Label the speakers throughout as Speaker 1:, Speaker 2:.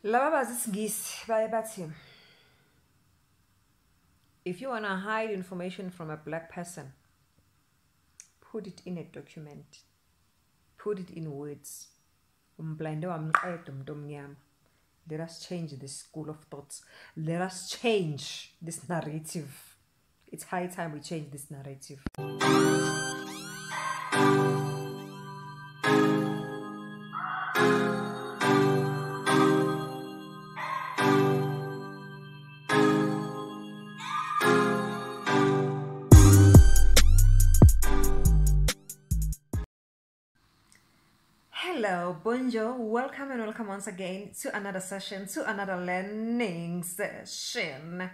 Speaker 1: Laba bazisingisi baye bathi, if you want to hide information from a black person, put it in a document, put it in words. Let us change this school of thoughts. Let us change this narrative. It's high time we change this narrative. Hello, bonjour, welcome and welcome once again to another session, to another learning session.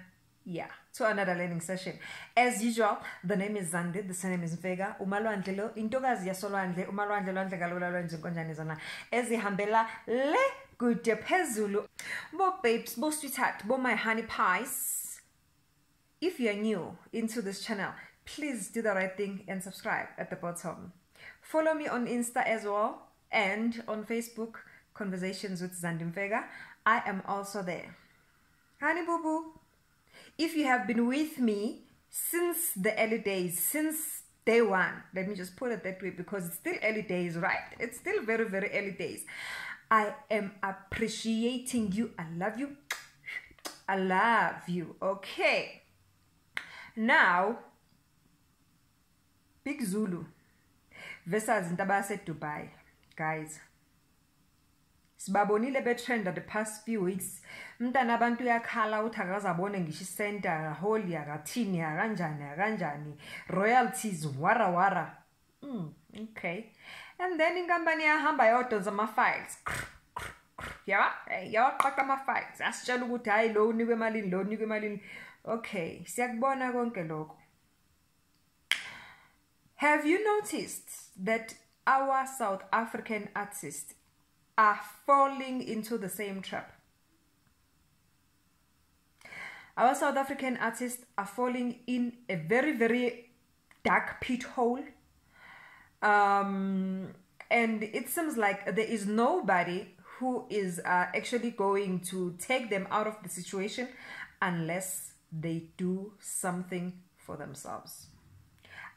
Speaker 1: To another learning session. As usual, the name is Zandi, the surname is Vega. Umalwandle lo, intokazi yasolwandle, umalwandle lwandle kalula lwenje konjani zona. Ezihambela le kude phezulu. Bo babes, bo sweetheart, bo my honey pies. If you are new into this channel, please do the right thing and subscribe at the bottom. Follow me on Insta as well. And on Facebook, Conversations with Zandi Vega. I am also there. Honey boo boo, if you have been with me since the early days, since day one, let me just put it that way because it's still early days, right? It's still very, very early days. I am appreciating you. I love you. I love you. Okay. Now, Big Zulu versus Intaba said Dubai. Guys, sibabonile betrend the past few weeks. Mntana abantu yakhala uthi akazabone ngisho center holy akathini kanjani royalties wara. Okay. And then inkampani yahamba yodonsa ama files. Yaqaqa ama files. Asitshela ukuthi hayi lo unikwe emalini. Okay, siyakubona konke lokho. Have you noticed that our South African artists are falling into the same trap? Our South African artists are falling in a very, very dark pit hole. And it seems like there is nobody who is actually going to take them out of the situation unless they do something for themselves.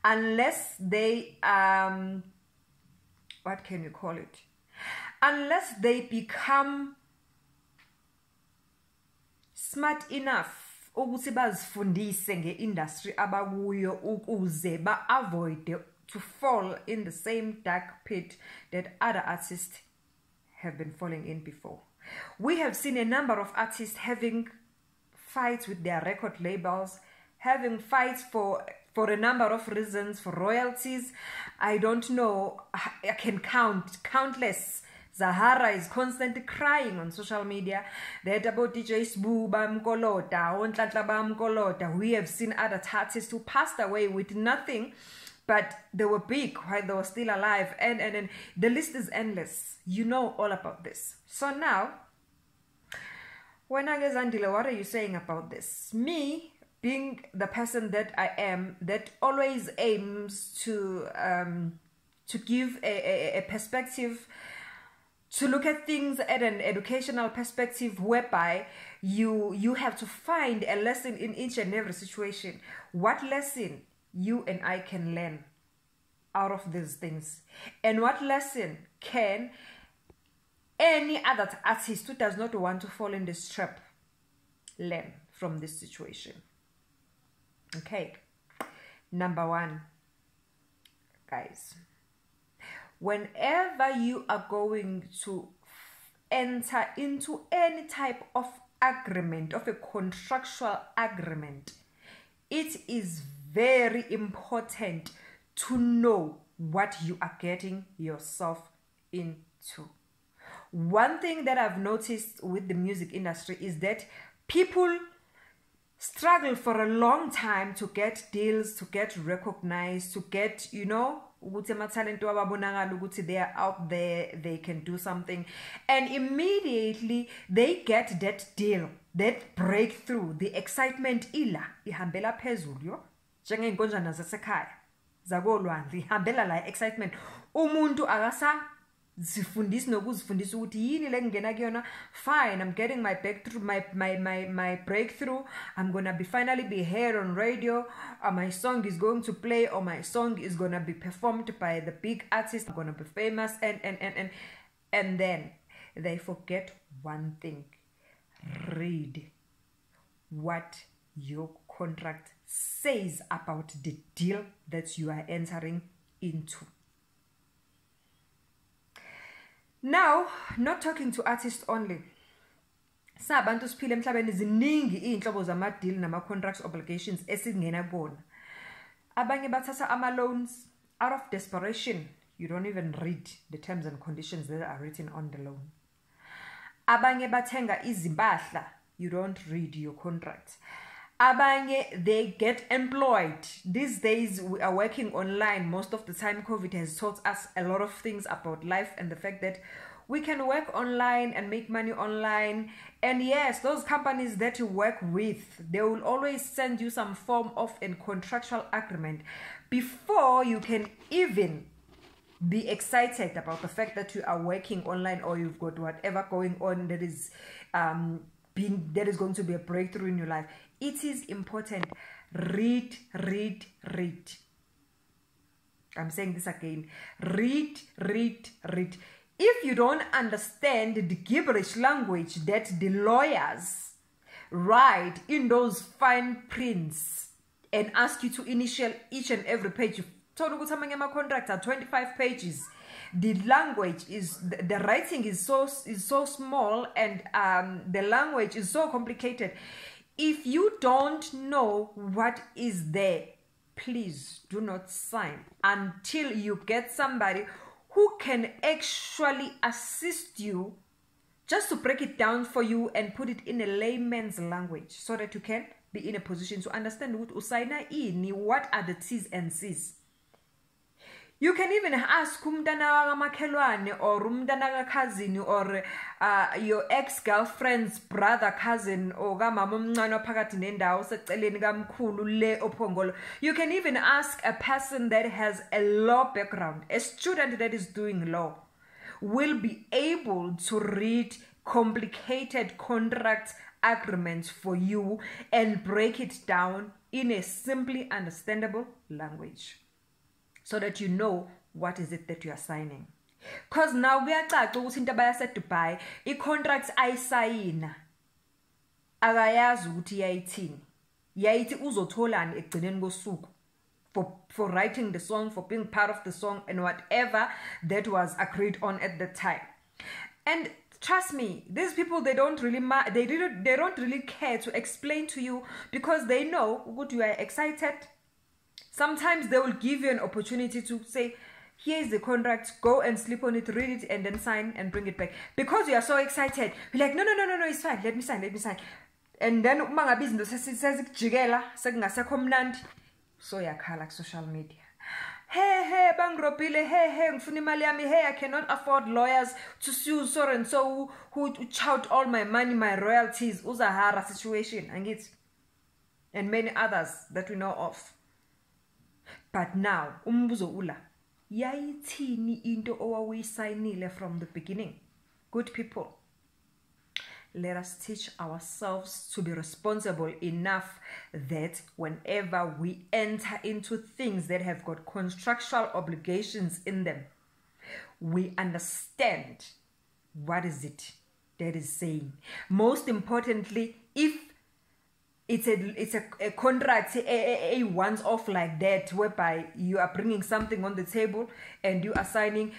Speaker 1: Unless they what can you call it? Unless they become smart enough ukuthi bazifundise nge-industry abakuyo ukuze ba-avoid to fall in the same dark pit that other artists have been falling in before. We have seen a number of artists having fights with their record labels, having fights for a number of reasons, for royalties. I don't know, I can count countless. Zahara is constantly crying on social media that about DJ Sbu Bamkolota, Ontlatla Bamkolota. We have seen other artists who passed away with nothing, but they were big while they were still alive. And the list is endless. You know all about this. So now, when I get Zandile, what are you saying about this? Me, being the person that I am, that always aims to give a perspective, to look at things at an educational perspective, whereby you have to find a lesson in each and every situation. What lesson you and I can learn out of these things, and what lesson can any other artist who does not want to fall in this trap learn from this situation? Okay, number one, guys, whenever you are going to enter into any type of agreement, of a contractual agreement, it is very important to know what you are getting yourself into. One thing that I've noticed with the music industry is that people struggle for a long time to get deals, to get recognized, to get, you know, they are out there, they can do something, and immediately they get that deal, that breakthrough, the excitement ihambela phezulu njengeenkonjana zasekhaya zakolwandle ihambela la excitement, umuntu Zifundisi nokuzifundisa ukuthi yini le ngena kuyona. Fine, I'm getting my breakthrough. I'm gonna be finally be heard on radio. My song is going to play, or my song is gonna be performed by the big artist. I'm gonna be famous, and then they forget one thing. Read what your contract says about the deal that you are entering into. Now, not talking to artists only. Sabantu siphile emhlabeni ziningi inhlobo zama deal nama contracts obligations esingena kubona. Abanye bathatha ama loans out of desperation. You don't even read the terms and conditions that are written on the loan. Abanye bathenga izimpahla. You don't read your contract. Abanye, they get employed. These days we are working online. Most of the time COVID has taught us a lot of things about life and the fact that we can work online and make money online. And yes, those companies that you work with, they will always send you some form of a contractual agreement before you can even be excited about the fact that you are working online, or you've got whatever going on that is going to be a breakthrough in your life. It is important. Read. I'm saying this again. Read. If you don't understand the gibberish language that the lawyers write in those fine prints and ask you to initial each and every page, my contracts are 25 pages. The language is, the writing is so small, and the language is so complicated. If you don't know what is there, please do not sign until you get somebody who can actually assist you, just to break it down for you and put it in a layman's language, so that you can be in a position to understand what are the T's and C's. You can even ask umntana makhelwane or umntana cousin, or your ex-girlfriend's brother, cousin, or mama omncane phakathi nendawo seceleni kamkhulu le ophongolo. You can even ask a person that has a law background. A student that is doing law will be able to read complicated contract agreements for you and break it down in a simply understandable language, so that you know what is it that you are signing. Because now kuyacaca ukuthi Intaba yaseDubai i-contracts ayisayina akayazi ukuthi yayithini. Yayithi uzotholani ekugcineni kosuku for writing the song, for being part of the song, and whatever that was agreed on at the time. And trust me, these people, they don't really care to explain to you, because they know what you are excited. Sometimes they will give you an opportunity to say, here's the contract, go and sleep on it, read it, and then sign and bring it back. Because you are so excited, you're like, no, it's fine, let me sign. And then, so like social media. Hey, bangropile, hey, ngifuna imali yami, hey, I cannot afford lawyers to sue so and so who chout all my money, my royalties, uzahara situation, and many others that we know of. But now, umbuzo ula, yayithini into owawuyisayinile from the beginning? Good people, let us teach ourselves to be responsible enough that whenever we enter into things that have got contractual obligations in them, we understand what is it that is saying. Most importantly, if it's a contract, a once-off like that, whereby you are bringing something on the table and you are signing,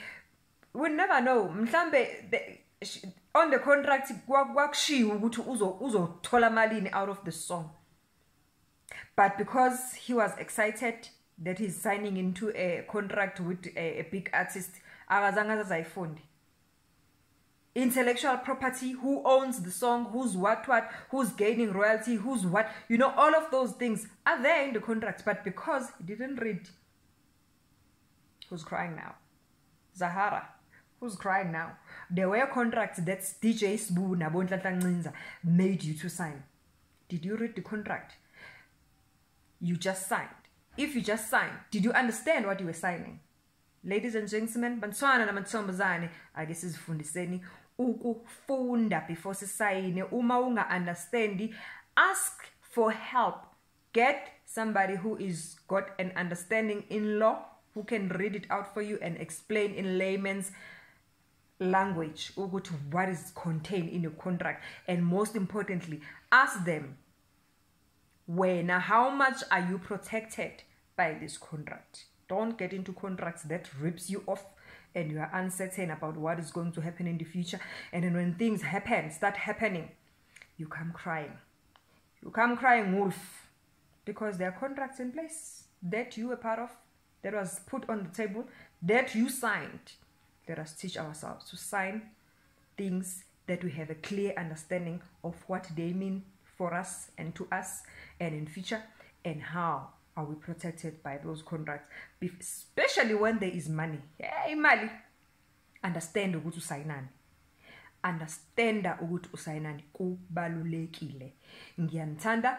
Speaker 1: we never know. On the contract, uzothola malini out of the song. But because he was excited that he's signing into a contract with a big artist, intellectual property, who owns the song, who's what, who's gaining royalty, who's what, all of those things are there in the contract. But because he didn't read, who's crying now? Zahara. Who's crying now? There were contracts that DJ Sbu Nabonhlanhla made you to sign. Did you read the contract? You just signed. If you just signed, did you understand what you were signing? Ladies and gentlemen, bantwana namantombazane, ake sizifundiseni ukufunda before sisayine. Uma unga understandi, ask for help. Get somebody who is got an understanding in law, who can read it out for you and explain in layman's language what is contained in your contract. And most importantly, ask them, how much are you protected by this contract? Don't get into contracts that rips you off and you are uncertain about what is going to happen in the future. And then when things start happening, you come crying. You come crying wolf, because there are contracts in place that you were part of, that was put on the table, that you signed. Let us teach ourselves to sign things that we have a clear understanding of what they mean for us and to us and in future, and how are we protected by those contracts, especially when there is money. Hey, mali. Understand ukuthi usayinani. Understand ukuthi usayinani kubalulekile. Ngiyanithanda.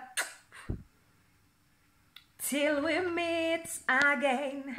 Speaker 1: Till we meet again.